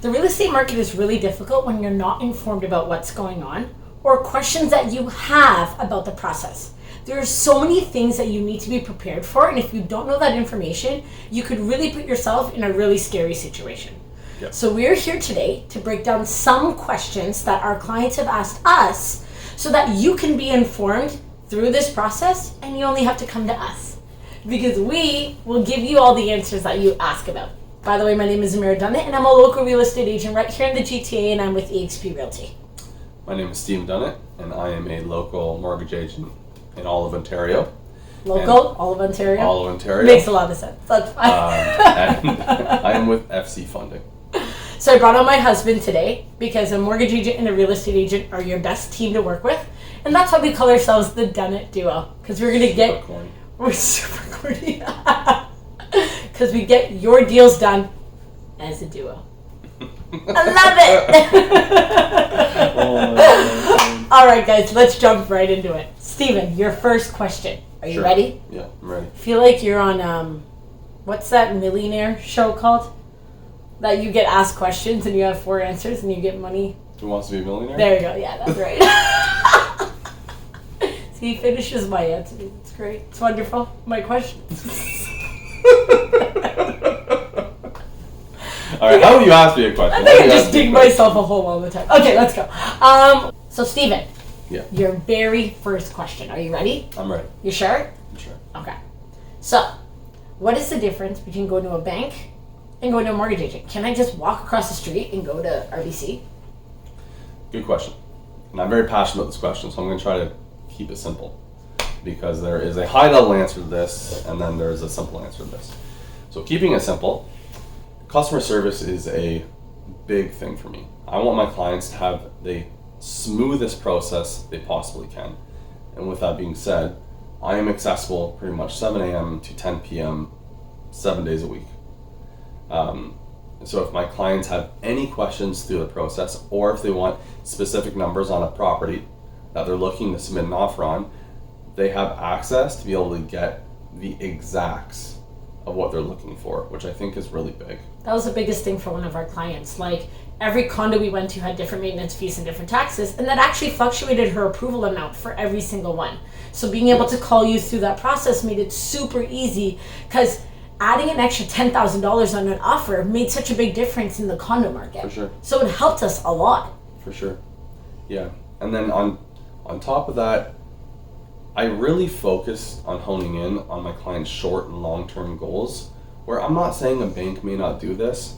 The real estate market is really difficult when you're not informed about what's going on or questions that you have about the process. There are so many things that you need to be prepared for, and if you don't know that information, you could really put yourself in a really scary situation. Yep. So we're here today to break down some questions that our clients have asked us so that you can be informed through this process, and you only have to come to us because we will give you all the answers that you ask about. By the way, my name is Zamira Dunnet, and I'm a local real estate agent right here in the GTA, and I'm with eXp Realty. My name is Steve Dunnet, and I am a local mortgage agent in all of Ontario. Local? All of Ontario? All of Ontario. Makes a lot of sense. That's fine. And I am with FC Funding. So I brought on my husband today because a mortgage agent and a real estate agent are your best team to work with. And that's why we call ourselves the Dunnet Duo. Because we're going to get... We're super corny. Because we get your deals done as a duo. I love it! All right, guys, let's jump right into it. Steven, your first question. Are you ready? Yeah, I'm ready. I feel like you're on, what's that millionaire show called? That you get asked questions and you have 4 answers and you get money. Who Wants to Be a Millionaire? There you go. Yeah, that's right. See, he finishes my answer. It's great. It's wonderful. My question. All right, how would you ask me a question? I think I just dig myself a hole all the time. Okay, let's go. So, Steven. Yeah. Your very first question. Are you ready? I'm ready. You sure? I'm sure. Okay. So, what is the difference between going to a bank and going to a mortgage agent? Can I just walk across the street and go to RBC? Good question. And I'm very passionate about this question, so I'm going to try to keep it simple. Because there is a high-level answer to this, and then there's a simple answer to this. So keeping it simple, customer service is a big thing for me. I want my clients to have the smoothest process they possibly can. And with that being said, I am accessible pretty much 7 a.m. to 10 p.m. 7 days a week. So if my clients have any questions through the process, or if they want specific numbers on a property that they're looking to submit an offer on, they have access to be able to get the exacts of what they're looking for, which I think is really big. That was the biggest thing for one of our clients. Like, every condo we went to had different maintenance fees and different taxes, and that actually fluctuated her approval amount for every single one. So being able to call you through that process made it super easy, because adding an extra $10,000 on an offer made such a big difference in the condo market. For sure. So it helped us a lot. For sure. Yeah. And then on top of that, I really focus on honing in on my clients' short and long-term goals, where I'm not saying a bank may not do this,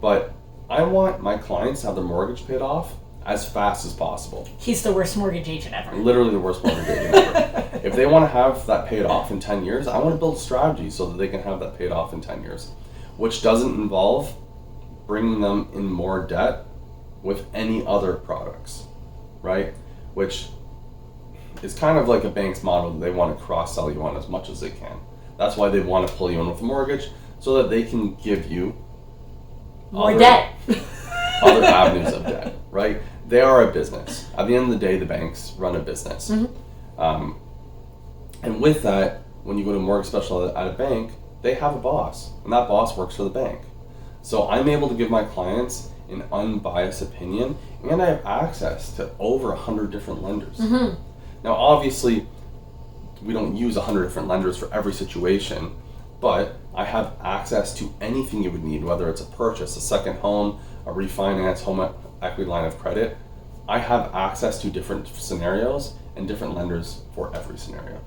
but I want my clients to have their mortgage paid off as fast as possible. He's the worst mortgage agent ever. Literally the worst mortgage agent ever. If they want to have that paid off in 10 years, I want to build a strategy so that they can have that paid off in 10 years, which doesn't involve bringing them in more debt with any other products, right? Which is kind of like a bank's model. They want to cross-sell you on as much as they can. That's why they want to pull you in with a mortgage, so that they can give you more debt. Other avenues of debt, right? They are a business. At the end of the day, the banks run a business. Mm-hmm. And with that, when you go to a mortgage specialist at a bank, they have a boss, and that boss works for the bank. So I'm able to give my clients an unbiased opinion, and I have access to over 100 different lenders. Mm-hmm. Now, obviously, we don't use 100 different lenders for every situation, but I have access to anything you would need, whether it's a purchase, a second home, a refinance, home equity line of credit. I have access to different scenarios and different lenders for every scenario.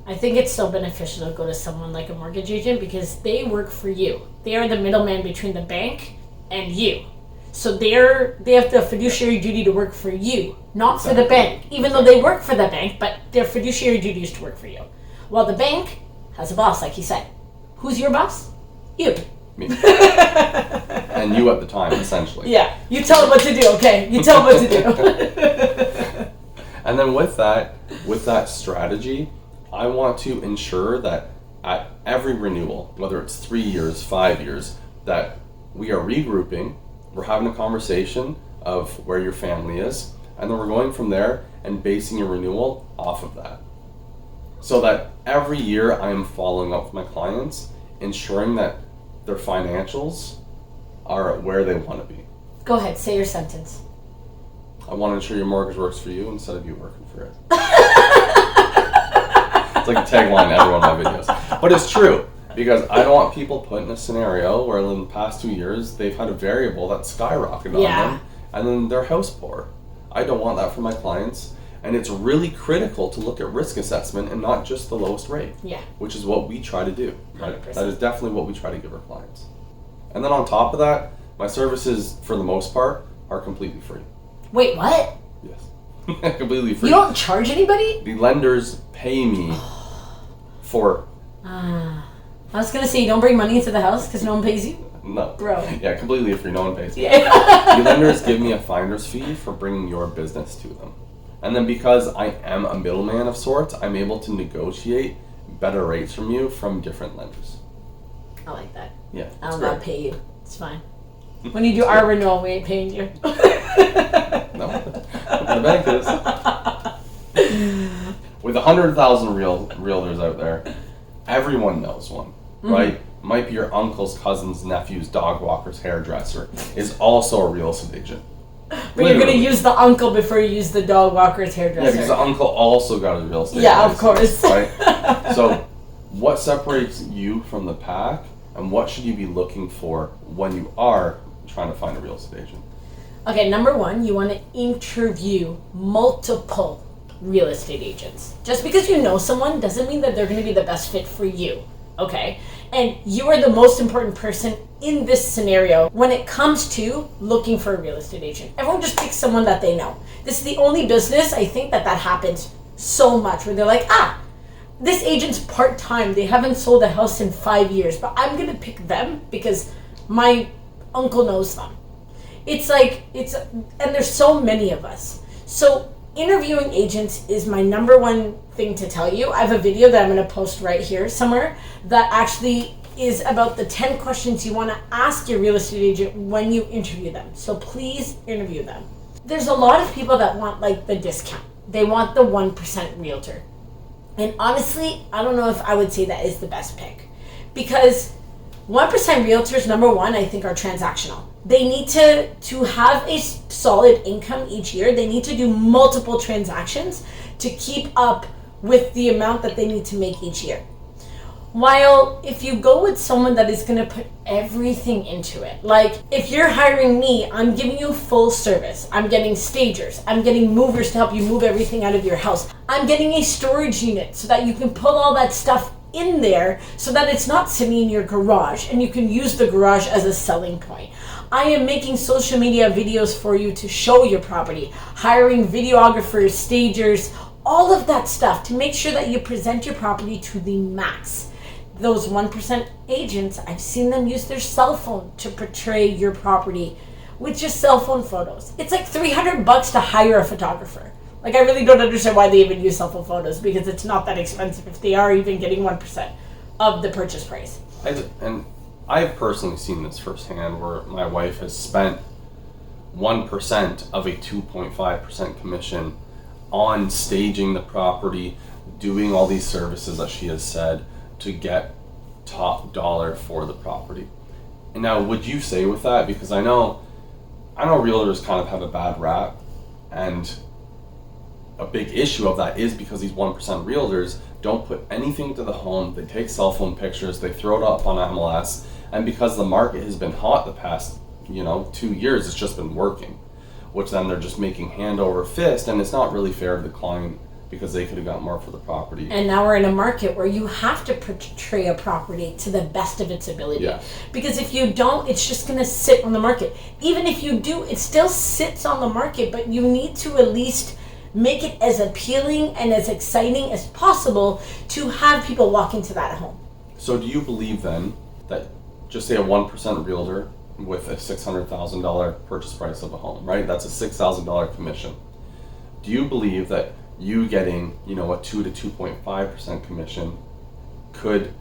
I think it's so beneficial to go to someone like a mortgage agent because they work for you. They are the middleman between the bank and you. So they have the fiduciary duty to work for you, not for the bank, even though they work for the bank, but their fiduciary duty is to work for you. While the bank has a boss, like you said. Who's your boss? You. Me. And you at the time, essentially. Yeah, you tell them what to do, okay? You tell them what to do. And then with that strategy, I want to ensure that at every renewal, whether it's 3 years, 5 years, that we are regrouping, we're having a conversation of where your family is, and then we're going from there and basing your renewal off of that. So that every year I am following up with my clients, ensuring that their financials are where they want to be. Go ahead, say your sentence. I want to ensure your mortgage works for you instead of you working for it. It's like a tagline to every one of my videos. But it's true, because I don't want people put in a scenario where in the past 2 years they've had a variable that skyrocketed on them and then they're house poor. I don't want that for my clients. And it's really critical to look at risk assessment and not just the lowest rate. Yeah. Which is what we try to do. Right? 100%. That is definitely what we try to give our clients. And then on top of that, my services, for the most part, are completely free. Wait, what? Yes. Completely free. You don't charge anybody? The lenders pay me for... I was going to say, you don't bring money into the house because no one pays you? No. Bro. Yeah, completely free. No one pays me. Yeah. The lenders give me a finder's fee for bringing your business to them. And then because I am a middleman of sorts, I'm able to negotiate better rates from you from different lenders. I like that. Yeah. I'll not pay you. It's fine. When you do our renewal, we ain't paying you. No. The bank is. With 100,000 realtors out there, everyone knows one, right? Might be your uncle's, cousin's, nephew's, dog walker's hairdresser is also a real estate agent. But you're going to use the uncle before you use the dog walker's hairdresser. Yeah, because the uncle also got a real estate Yeah, license, of course. Right? So, what separates you from the pack, and what should you be looking for when you are trying to find a real estate agent? Okay, number one, you want to interview multiple real estate agents. Just because you know someone doesn't mean that they're going to be the best fit for you, okay? And you are the most important person in this scenario when it comes to looking for a real estate agent. Everyone just picks someone that they know. This is the only business, I think, that happens so much, where they're like, this agent's part-time. They haven't sold a house in 5 years, but I'm going to pick them because my uncle knows them. And there's so many of us. So interviewing agents is my number one thing to tell you. I have a video that I'm going to post right here somewhere that actually is about the 10 questions you want to ask your real estate agent when you interview them. So please interview them. There's a lot of people that want like the discount. They want the 1% realtor. And honestly, I don't know if I would say that is the best pick, because 1% realtors, number one, I think are transactional. They need to have a solid income each year. They need to do multiple transactions to keep up with the amount that they need to make each year. While if you go with someone that is going to put everything into it, like if you're hiring me, I'm giving you full service. I'm getting stagers. I'm getting movers to help you move everything out of your house. I'm getting a storage unit so that you can put all that stuff in there so that it's not sitting in your garage and you can use the garage as a selling point. I am making social media videos for you to show your property, hiring videographers, stagers, all of that stuff to make sure that you present your property to the max. Those 1% agents, I've seen them use their cell phone to portray your property with just cell phone photos. It's like $300 to hire a photographer. Like, I really don't understand why they even use cell phone photos, because it's not that expensive if they are even getting 1% of the purchase price. I've personally seen this firsthand, where my wife has spent 1% of a 2.5% commission on staging the property, doing all these services that she has said, to get top dollar for the property. And now, would you say with that, because I know realtors kind of have a bad rap, and a big issue of that is because these 1% realtors don't put anything to the home. They take cell phone pictures, they throw it up on MLS, and because the market has been hot the past 2 years, it's just been working, which then they're just making hand over fist, and it's not really fair to the client, because they could have got more for the property. And now we're in a market where you have to portray a property to the best of its ability. Yeah. Because if you don't, it's just going to sit on the market. Even if you do, it still sits on the market, but you need to at least make it as appealing and as exciting as possible to have people walk into that home. So do you believe then that, just say a 1% realtor with a $600,000 purchase price of a home, right? That's a $6,000 commission. Do you believe that you getting, a 2 to 2.5% commission could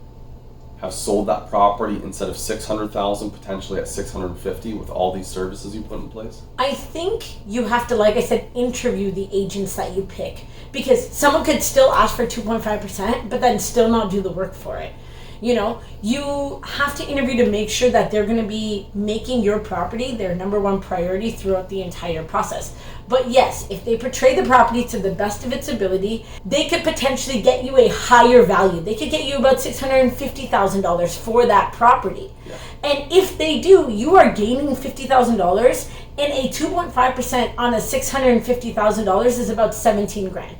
have sold that property instead of $600,000 potentially at $650,000 with all these services you put in place? I think you have to, like I said, interview the agents that you pick, because someone could still ask for 2.5%, but then still not do the work for it. You know, you have to interview to make sure that they're going to be making your property their number one priority throughout the entire process. But yes, if they portray the property to the best of its ability, they could potentially get you a higher value. They could get you about $650,000 for that property. Yeah. And if they do, you are gaining $50,000, and a 2.5% on a $650,000 is about 17 grand.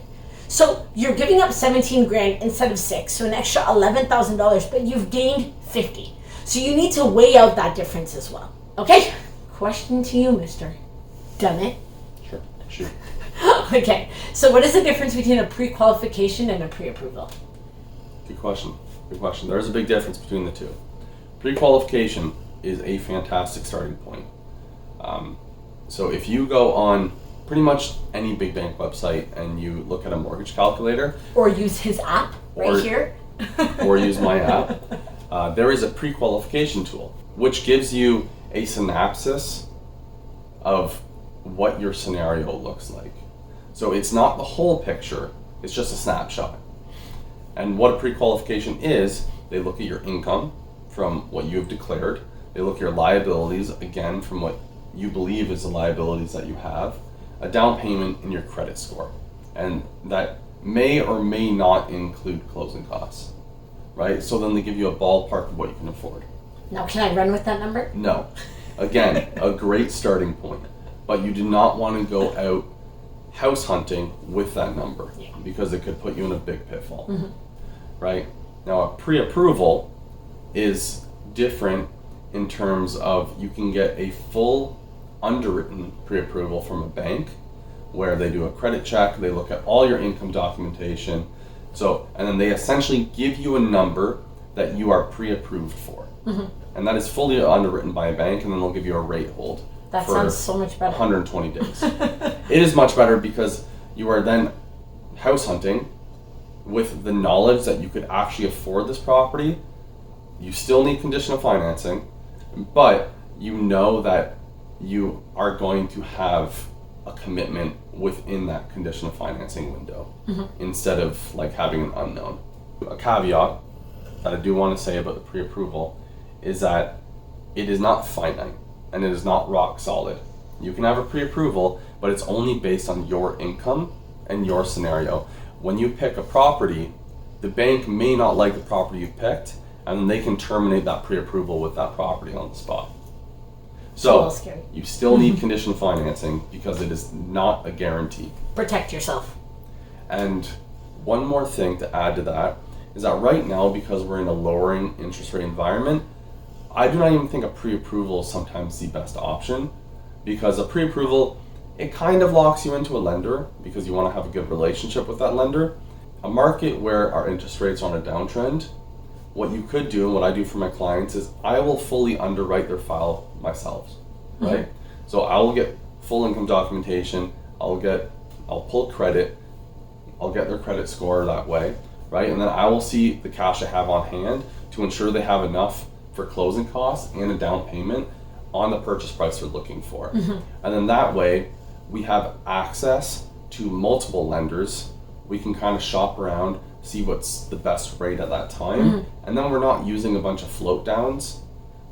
So you're giving up 17 grand instead of 6, so an extra $11,000, but you've gained 50. So you need to weigh out that difference as well. Okay? Question to you, Mr. Dunnet. Sure. Shoot. Okay. So what is the difference between a pre-qualification and a pre-approval? Good question. Good question. There is a big difference between the two. Pre-qualification is a fantastic starting point. So if you go on pretty much any big bank website and you look at a mortgage calculator, or use his app right here, or use my app, there is a pre-qualification tool which gives you a synopsis of what your scenario looks like. So it's not the whole picture, it's just a snapshot. And what a pre-qualification is, they look at your income from what you have declared, they look at your liabilities, again, from what you believe is the liabilities that you have, a down payment, and your credit score. And that may or may not include closing costs, right? So then they give you a ballpark of what you can afford. Now, can I run with that number? No. Again, a great starting point, but you do not want to go out house hunting with that number, because it could put you in a big pitfall, right? Now, a pre-approval is different in terms of you can get a full underwritten pre-approval from a bank where they do a credit check, they look at all your income documentation, and then they essentially give you a number that you are pre-approved for. And that is fully underwritten by a bank, and then they'll give you a rate hold. That sounds so much better. 120 days. It is much better because you are then house hunting with the knowledge that you could actually afford this property. You still need conditional financing, but you know that you are going to have a commitment within that conditional financing window instead of like having an unknown. A caveat that I do want to say about the pre-approval is that it is not finite and it is not rock solid. You can have a pre-approval, but it's only based on your income and your scenario. When you pick a property, the bank may not like the property you picked, and then they can terminate that pre-approval with that property on the spot. So you still need conditional financing because it is not a guarantee. Protect yourself. And one more thing to add to that is that right now, because we're in a lowering interest rate environment, I do not even think a pre-approval is sometimes the best option, because a pre-approval, it kind of locks you into a lender because you want to have a good relationship with that lender. A market where our interest rates are on a downtrend, what you could do, and what I do for my clients, is I will fully underwrite their file myself, right? So I will get full income documentation, I'll pull credit, I'll get their credit score that way, right? And then I will see the cash I have on hand to ensure they have enough for closing costs and a down payment on the purchase price they're looking for. And then that way we have access to multiple lenders. We can kind of shop around, see what's the best rate at that time, and then we're not using a bunch of float downs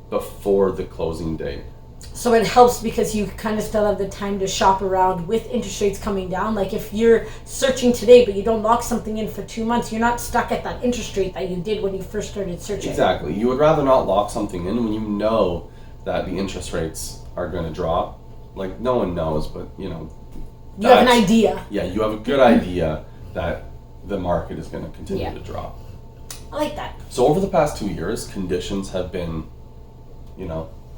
before the closing date. So it helps because you kind of still have the time to shop around with interest rates coming down. Like if you're searching today but you don't lock something in for 2 months, you're not stuck at that interest rate that you did when you first started searching. Exactly. You would rather not lock something in when you know that the interest rates are going to drop. Like no one knows, but you know. You have an idea. Yeah, you have a good idea that the market is going to continue to drop. I like that. So over the past 2 years, conditions have been,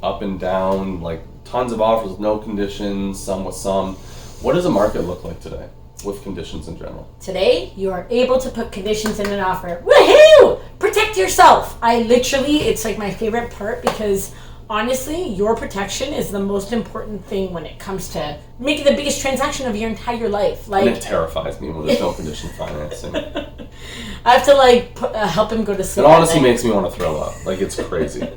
up and down, like tons of offers with no conditions, some with some. What does the market look like today with conditions in general? Today, you are able to put conditions in an offer. Woohoo! Protect yourself. It's like my favorite part because honestly, your protection is the most important thing when it comes to making the biggest transaction of your entire life. And it terrifies me when there's no condition financing. I have to help him go to sleep. It honestly makes me want to throw up. Like it's crazy.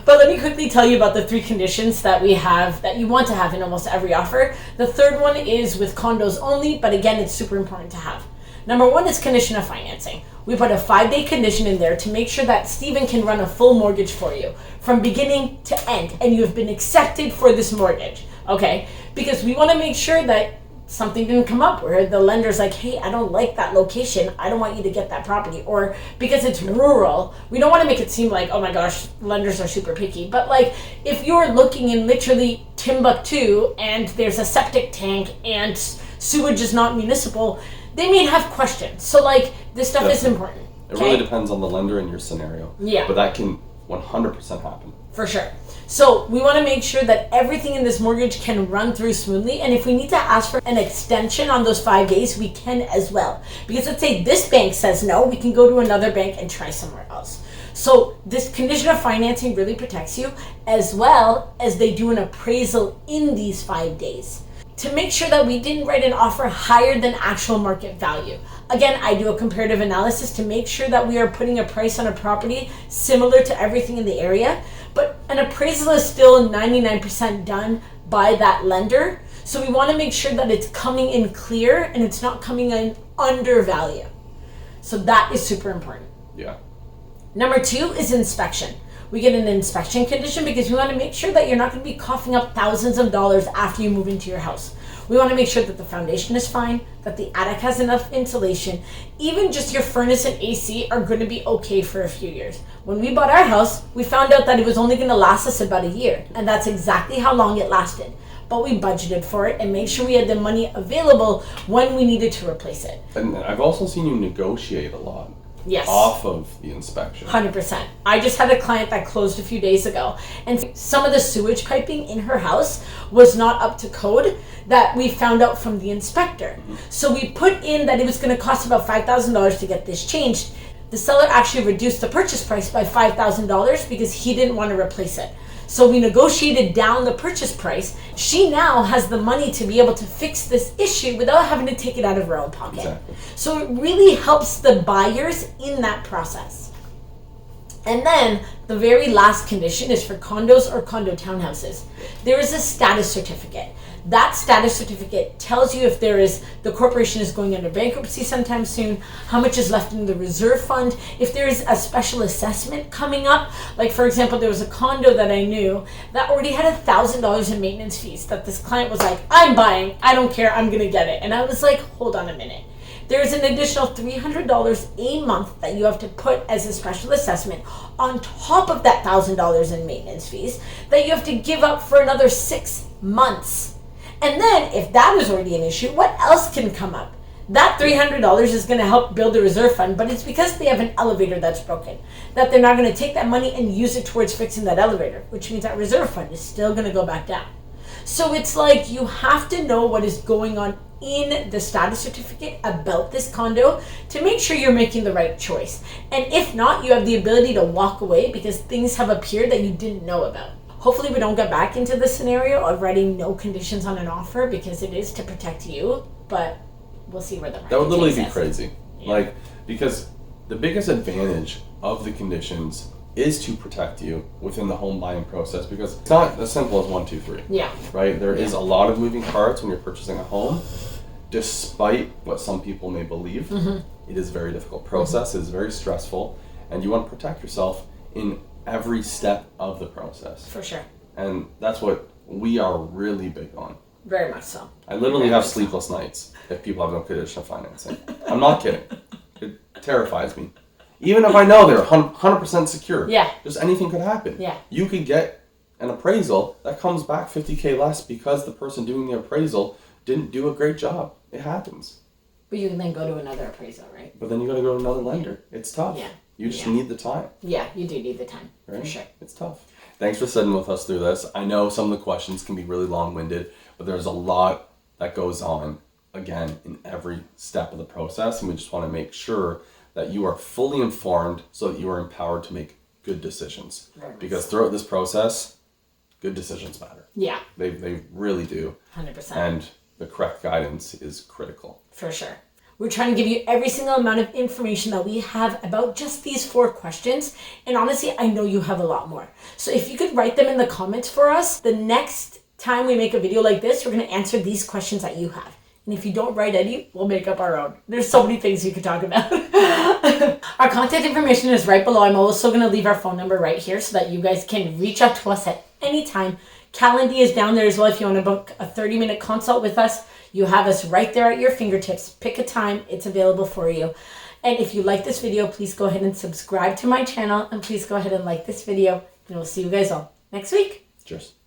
But let me quickly tell you about the 3 conditions that we have, that you want to have in almost every offer. The third one is with condos only, but again, it's super important to have. Number one is condition of financing. We put a 5-day condition in there to make sure that Stephen can run a full mortgage for you from beginning to end, and you have been accepted for this mortgage, okay? Because we want to make sure that something didn't come up where the lender's like, hey, I don't like that location, I don't want you to get that property. Or because it's rural, we don't want to make it seem like, oh my gosh, lenders are super picky. But like, if you're looking in literally Timbuktu and there's a septic tank and sewage is not municipal, they may have questions. So like, this stuff is important. It really depends on the lender and your scenario. Yeah. But that can 100% happen. For sure. So we want to make sure that everything in this mortgage can run through smoothly. And if we need to ask for an extension on those 5 days, we can as well. Because let's say this bank says no, we can go to another bank and try somewhere else. So this condition of financing really protects you, as well as they do an appraisal in these 5 days to make sure that we didn't write an offer higher than actual market value. Again, I do a comparative analysis to make sure that we are putting a price on a property similar to everything in the area, but an appraisal is still 99% done by that lender. So we want to make sure that it's coming in clear and it's not coming in under value. So that is super important. Yeah. Number 2 is inspection. We get an inspection condition because we want to make sure that you're not going to be coughing up thousands of dollars after you move into your house. We want to make sure that the foundation is fine, that the attic has enough insulation, even just your furnace and AC are going to be okay for a few years. When we bought our house, we found out that it was only going to last us about a year, and that's exactly how long it lasted. But we budgeted for it and made sure we had the money available when we needed to replace it. And I've also seen you negotiate a lot. Yes. Off of the inspection. 100%. I just had a client that closed a few days ago, and some of the sewage piping in her house was not up to code that we found out from the inspector. Mm-hmm. So we put in that it was going to cost about $5,000 to get this changed. The seller actually reduced the purchase price by $5,000 because he didn't want to replace it. So we negotiated down the purchase price. She now has the money to be able to fix this issue without having to take it out of her own pocket. Exactly. So it really helps the buyers in that process. And then the very last condition is for condos or condo townhouses. There is a status certificate. That status certificate tells you if the corporation is going under bankruptcy sometime soon, how much is left in the reserve fund, if there is a special assessment coming up. Like for example, there was a condo that I knew that already had $1,000 in maintenance fees that this client was like, I'm buying, I don't care, I'm gonna get it. And I was like, hold on a minute. There's an additional $300 a month that you have to put as a special assessment on top of that $1,000 in maintenance fees that you have to give up for another 6 months. And then if that is already an issue, what else can come up? That $300 is going to help build the reserve fund, but it's because they have an elevator that's broken, that they're not going to take that money and use it towards fixing that elevator, which means that reserve fund is still going to go back down. So it's like you have to know what is going on in the status certificate about this condo to make sure you're making the right choice. And if not, you have the ability to walk away because things have appeared that you didn't know about. Hopefully we don't get back into the scenario of writing no conditions on an offer because it is to protect you, but we'll see where the market That would literally takes be us. crazy. Yeah. Because the biggest advantage of the conditions is to protect you within the home buying process because it's not as simple as 1, 2, 3. Yeah. Right? There is a lot of moving parts when you're purchasing a home. Despite what some people may believe, it is a very difficult process, it is very stressful, and you want to protect yourself in every step of the process. For sure. And that's what we are really big on. Very much so. I literally have sleepless nights if people have no condition of financing. I'm not kidding. It terrifies me. Even if I know they're 100% secure. Yeah. Just anything could happen. Yeah. You could get an appraisal that comes back $50,000 less because the person doing the appraisal didn't do a great job. It happens. But you can then go to another appraisal, right? But then you got to go to another lender. It's tough. Yeah. You just Yeah. need the time. Yeah, you do need the time, Right? for sure. It's tough. Thanks for sitting with us through this. I know some of the questions can be really long-winded, but there's a lot that goes on, again, in every step of the process, and we just want to make sure that you are fully informed so that you are empowered to make good decisions. Right. Because throughout this process, good decisions matter. Yeah, They really do. 100%. And the correct guidance is critical. For sure. We're trying to give you every single amount of information that we have about just these 4 questions. And honestly, I know you have a lot more. So if you could write them in the comments for us, the next time we make a video like this, we're going to answer these questions that you have. And if you don't write any, we'll make up our own. There's so many things you could talk about. Our contact information is right below. I'm also going to leave our phone number right here so that you guys can reach out to us at any time. Calendar is down there as well if you want to book a 30-minute consult with us. You have us right there at your fingertips. Pick a time. It's available for you. And if you like this video, please go ahead and subscribe to my channel. And please go ahead and like this video. And we'll see you guys all next week. Cheers.